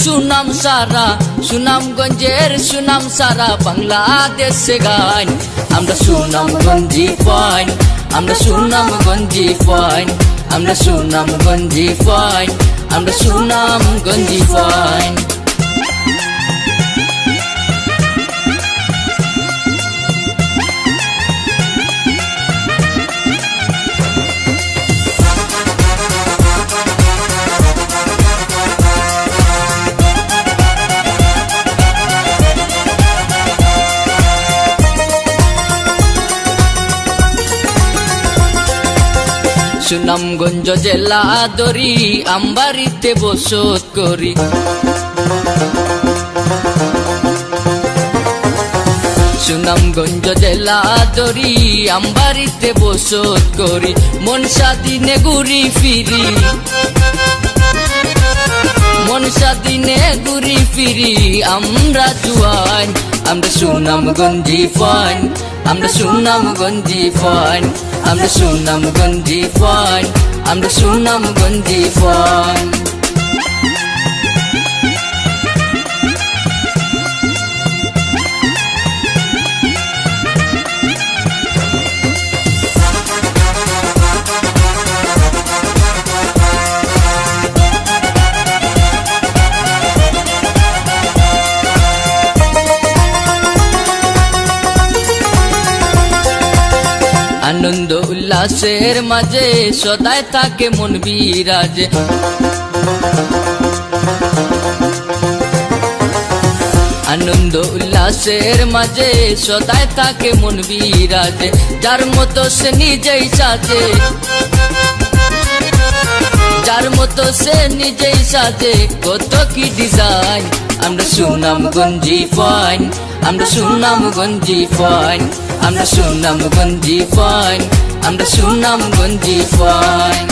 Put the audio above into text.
সুনাম সারা সুনামগঞ্জের সুনাম সারা বাংলাদেশে গান আমরা সুনামগঞ্জি ফাইন আমরা সুনামগঞ্জি ফাইন আমরা সুনামগঞ্জি ফাইন আমরা সুনামগঞ্জি ফাইন সুনামগঞ্জ জেলা দরি আমবাড়িতে বসত করি সুনামগঞ্জ জেলা দরি আমবাড়িতে বসত করি মনসা দিনে ঘুরি ফিরি মনসা দিনে ঘুরি ফিরি আমরা জুয়ান আমরা সুনামগঞ্জি ফাইন আমরা সুনামগঞ্জি ফাইন আমরা সুনামগঞ্জি ফাইন আমরা সুনামগঞ্জি ফাইন আনন্দ উল্লাসের মাঝে সদাই থাকে মন বিরাজে আনন্দ উল্লাসের মাঝে সদাই থাকে মন বিরাজে যার মতো সে নিজেই সাজে যার মতো সে নিজেই সাজে কত কি ডিজাইন আমরা সুনামগঞ্জি ফাইন আমরা সুনামগঞ্জি ফাইন আমরা সুনামগঞ্জি ফাইন আমরা সুনামগঞ্জি ফাইন